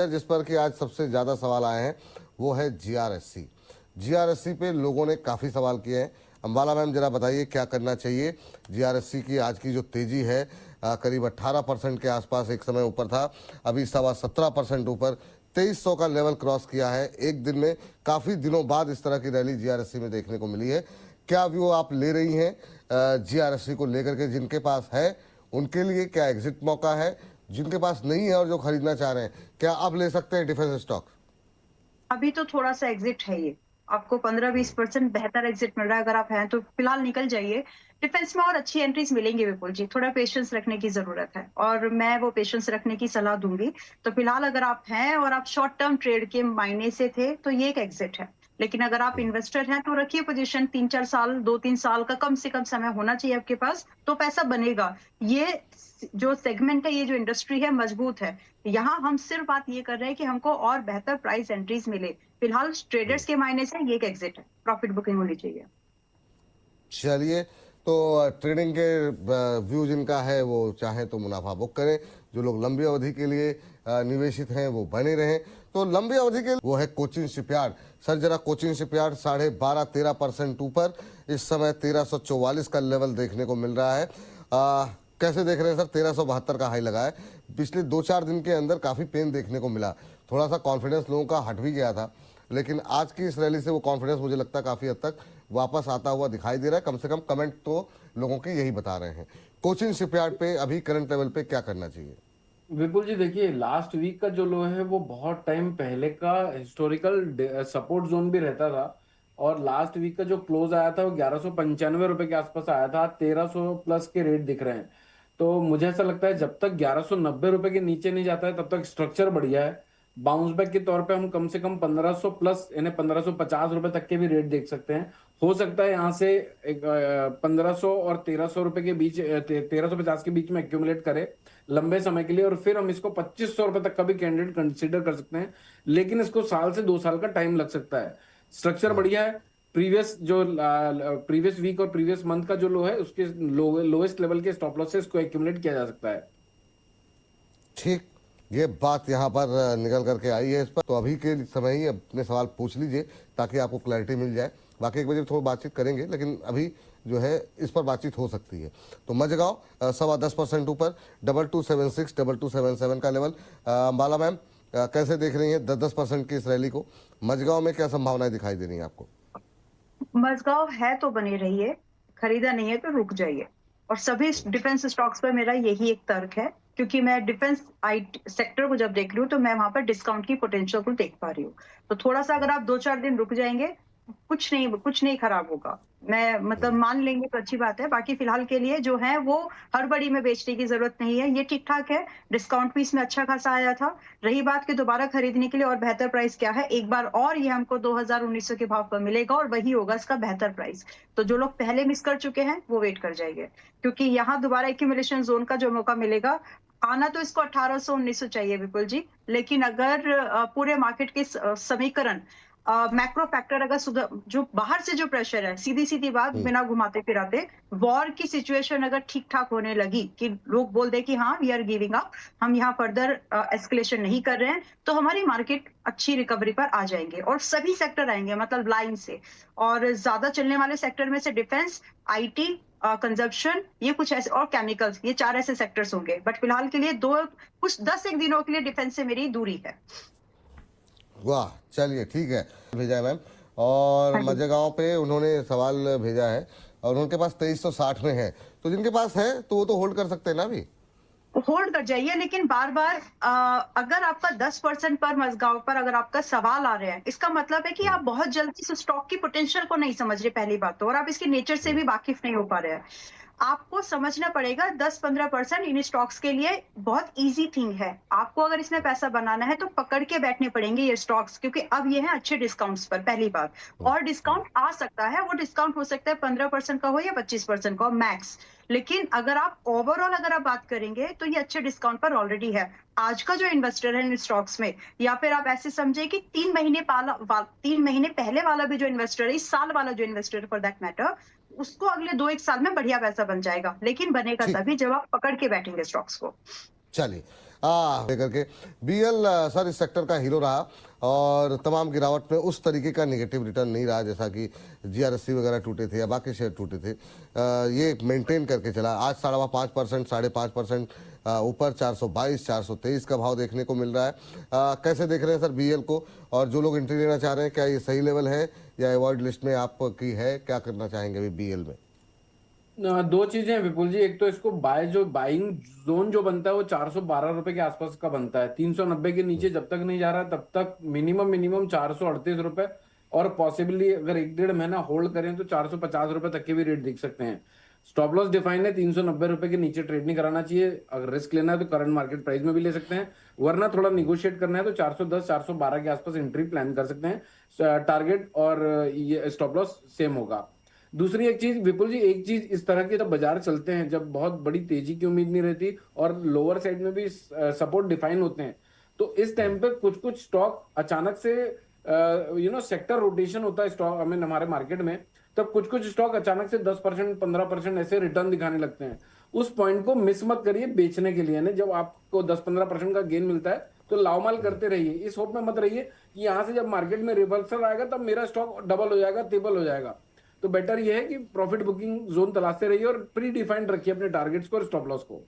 जिस पर कि आज सबसे ज़्यादा सवाल आए हैं वो है जीआरएससी। जीआरएससी पे लोगों ने काफ़ी सवाल किए हैं। अंबाला मैम जरा बताइए क्या करना चाहिए। जीआरएससी की आज की जो तेजी है करीब 18% के आसपास एक समय ऊपर था, अभी 17.25% ऊपर 2300 का लेवल क्रॉस किया है। एक दिन में काफ़ी दिनों बाद इस तरह की रैली जीआरएससी में देखने को मिली है। क्या व्यू आप ले रही हैं जीआरएससी को लेकर के? जिनके पास है उनके लिए क्या एग्जिट मौका है? जिनके पास नहीं है और जो खरीदना चाह रहे हैं, क्या अब ले सकते हैं डिफेंस स्टॉक? अभी तो थोड़ा सा एग्जिट है ये। आपको 15-20% बेहतर एग्जिट मिल रहा है। अगर आप हैं तो फिलहाल निकल जाइए। डिफेंस में और अच्छी एंट्रीज मिलेंगी विपुल जी। थोड़ा पेशेंस रखने की जरूरत है और मैं वो पेशेंस रखने की सलाह दूंगी। तो फिलहाल अगर आप हैं और आप शॉर्ट टर्म ट्रेड के मायने से थे तो ये एक एग्जिट है। लेकिन अगर आप इन्वेस्टर हैं तो रखिए पोजीशन। 3-4 साल 2-3 साल का कम से कम समय होना चाहिए आपके पास, तो पैसा बनेगा। ये जो सेगमेंट है, ये जो इंडस्ट्री है, मजबूत है। यहाँ हम सिर्फ बात ये कर रहे हैं कि हमको और बेहतर प्राइस एंट्रीज मिले। फिलहाल ट्रेडर्स के मायने से ये एक एग्जिट है, प्रॉफिट बुकिंग होनी चाहिए। चलिए, तो ट्रेडिंग के व्यू जिनका है वो चाहे तो मुनाफा बुक करें। जो लोग लंबी अवधि के लिए निवेशित हैं वो बने रहें। तो लंबी अवधि के लिए वो है कोचिन शिपयार्ड। सर जरा कोचिन शिपयार्ड 12.5-13% ऊपर इस समय 1344 का लेवल देखने को मिल रहा है। कैसे देख रहे हैं सर? 1372 का हाई लगा है। पिछले 2-4 दिन के अंदर काफ़ी पेन देखने को मिला, थोड़ा सा कॉन्फिडेंस लोगों का हट भी गया था, लेकिन आज की इस रैली से वो कॉन्फिडेंस मुझे लगता है काफ़ी हद तक वापस आता हुआ दिखाई दे रहा है। कम से कम कमेंट तो लोगों के यही बता रहे हैं। कोचिन शिपयार्ड पे अभी करंट लेवल पे क्या करना चाहिए? विपुल जी देखिए, लास्ट वीक का जो लो है वो बहुत टाइम पहले का हिस्टोरिकल सपोर्ट जोन भी रहता था। और लास्ट वीक का जो क्लोज आया था वो 1195 रुपए के आसपास आया था। 1300 प्लस के रेट दिख रहे हैं। तो मुझे ऐसा लगता है जब तक 1190 रुपए के नीचे नहीं जाता है तब तक स्ट्रक्चर बढ़िया है। बाउंस बैक के तौर पे हम कम से कम 1500 प्लस यानी 1550 रुपए तक के भी रेट देख सकते हैं। हो सकता है यहाँ से 1500 और 1300 रुपए के बीच 1350 के बीच में एक्यूमुलेट करे लंबे समय के लिए, और फिर हम इसको 2500 रुपए तक का भी कैंडिडेट कंसिडर कर सकते हैं। लेकिन इसको 1 से 2 साल का टाइम लग सकता है। स्ट्रक्चर बढ़िया है। प्रीवियस वीक और प्रीवियस मंथ का जो लो है उसके लोएस्ट लेवल के स्टॉप लॉस से इसको एक्यूमुलेट किया जा सकता है। ठीक, ये बात यहाँ पर निकल करके आई है इस पर। तो अभी के समय ही अपने सवाल पूछ लीजिए ताकि आपको क्लैरिटी मिल जाए। बाकी 1 बजे थोड़ी बातचीत करेंगे, लेकिन अभी जो है इस पर बातचीत हो सकती है। तो मजगांव 10.25% ऊपर 2276 2277 का लेवल। अंबाला मैम कैसे देख रही हैं 10% की इस रैली को? मजगांव में क्या संभावनाएं दिखाई दे रही हैं आपको? मजगांव है तो बने रहिए, खरीदा नहीं है तो रुक जाइए। और सभी डिफेंस स्टॉक्स पर मेरा यही एक तर्क है, क्योंकि मैं डिफेंस आई सेक्टर को जब देख रही हूँ तो मैं वहां पर डिस्काउंट की पोटेंशियल को देख पा रही हूँ। तो थोड़ा सा अगर आप 2-4 दिन रुक जाएंगे, कुछ नहीं खराब होगा। मैं मतलब मान लेंगे तो अच्छी बात है। बाकी फिलहाल के लिए जो है वो हड़बड़ी में बेचने की जरूरत नहीं है। ये ठीक ठाक है। डिस्काउंट भी इसमें अच्छा खासा आया था। रही बात कि दोबारा खरीदने के लिए और बेहतर प्राइस क्या है, एक बार और ये हमको 2000-1900 के भाव पर मिलेगा और वही होगा इसका बेहतर प्राइस। तो जो लोग पहले मिस कर चुके हैं वो वेट कर जाएंगे, क्योंकि यहाँ दोबारा एक्यूमुलेशन जोन का जो मौका मिलेगा, आना तो इसको 1800-1900 चाहिए विपुल जी। लेकिन अगर पूरे मार्केट के समीकरण, मैक्रो फैक्टर अगर जो बाहर से जो प्रेशर है, सीधी सीधी बात बिना घुमाते फिराते, वॉर की सिचुएशन अगर ठीक ठाक होने लगी कि लोग बोल दे कि हाँ वी आर गिविंग अप, हम यहाँ फर्दर एस्केलेशन नहीं कर रहे हैं, तो हमारी मार्केट अच्छी रिकवरी पर आ जाएंगे और सभी सेक्टर आएंगे, मतलब लाइन से। और ज्यादा चलने वाले सेक्टर में से डिफेंस, आईटी, कंजप्शन, ये कुछ ऐसे, और केमिकल्स, ये 4 ऐसे सेक्टर्स होंगे। बट फिलहाल के लिए कुछ 10 एक दिनों के लिए डिफेंस से मेरी दूरी है। वाह, चलिए ठीक है। भेजा है मैम। और हाँ जी। मजेगांव पे उन्होंने सवाल भेजा है और उनके पास 2360 में है, तो जिनके पास है तो वो तो होल्ड कर सकते हैं ना अभी। होल्ड कर जाइए, लेकिन बार बार अगर आपका 10% पर मजगांव पर अगर आपका सवाल आ रहे हैं, इसका मतलब है कि आप बहुत जल्दी से स्टॉक की पोटेंशियल को नहीं समझ रहे, पहली बात तो, और आप इसके नेचर से भी वाकिफ नहीं हो पा रहे हैं। आपको समझना पड़ेगा 10-15% इन स्टॉक्स के लिए बहुत इजी थिंग है। आपको अगर इसमें पैसा बनाना है तो पकड़ के बैठने पड़ेंगे ये स्टॉक्स, क्योंकि अब ये हैं अच्छे डिस्काउंट्स पर, पहली बात। और डिस्काउंट आ सकता है, वो डिस्काउंट हो सकता है 15% का हो या 25% का हो मैक्स। लेकिन अगर आप ओवरऑल अगर आप बात करेंगे तो ये अच्छे डिस्काउंट पर ऑलरेडी है। आज का जो इन्वेस्टर है इन स्टॉक्स में, या फिर आप ऐसे समझे कि 3 महीने पहले वाला भी जो इन्वेस्टर है, इस साल वाला जो इन्वेस्टर फॉर दैट मैटर, उसको अगले 2-1 साल में बढ़िया पैसा बन जाएगा। लेकिन बनेगा ठीक, तभी जब आप पकड़ के बैठेंगे स्टॉक्स को। चलिए लेकर के बीएल सर इस सेक्टर का हीरो रहा और तमाम गिरावट में उस तरीके का नेगेटिव रिटर्न नहीं रहा जैसा कि जीआरएससी वगैरह टूटे थे या बाकी शेयर टूटे थे। ये मेंटेन करके चला। आज 5.5%, 5.5% ऊपर 422, 423 का भाव देखने को मिल रहा है। कैसे देख रहे हैं सर बीएल को, और जो लोग एंट्री लेना चाह रहे हैं क्या ये सही लेवल है या अवॉइड लिस्ट में आपकी है, क्या करना चाहेंगे अभी बीएल में? दो चीजें हैं विपुल जी। एक तो इसको बाइंग जोन जो बनता है वो 412 रुपए के आसपास का बनता है। 390 के नीचे जब तक नहीं जा रहा तब तक मिनिमम 438 रुपए, और पॉसिबली अगर 1-1.5 महीना होल्ड करें तो 450 रुपए तक के भी रेट दिख सकते हैं। स्टॉप लॉस डिफाइन है 390 रुपए के नीचे ट्रेड नहीं कराना चाहिए। अगर रिस्क लेना है तो करंट मार्केट प्राइस में भी ले सकते हैं, वरना थोड़ा निगोशिएट करना है तो 410 412 के आसपास एंट्री प्लान कर सकते हैं। टारगेट और ये स्टॉप लॉस सेम होगा। दूसरी एक चीज विपुल जी, एक चीज इस तरह के जब बाजार चलते हैं, जब बहुत बड़ी तेजी की उम्मीद नहीं रहती और लोअर साइड में भी सपोर्ट डिफाइन होते हैं, तो इस टाइम पे कुछ कुछ स्टॉक अचानक से सेक्टर रोटेशन होता है स्टॉक हमें हमारे मार्केट में, तब कुछ कुछ स्टॉक अचानक से 10% 15% ऐसे रिटर्न दिखाने लगते हैं। उस पॉइंट को मिस मत करिए बेचने के लिए। जब आपको 10-15% का गेन मिलता है तो लावमाल करते रहिए। इस होप में मत रहिए कि यहां से जब मार्केट में रिवर्सल आएगा तब मेरा स्टॉक डबल हो जाएगा, ट्रिपल हो जाएगा। तो बेटर ये है कि प्रॉफिट बुकिंग जोन तलाशते रहिए और प्री डिफाइंड रखिए अपने टारगेट्स को और स्टॉप लॉस को।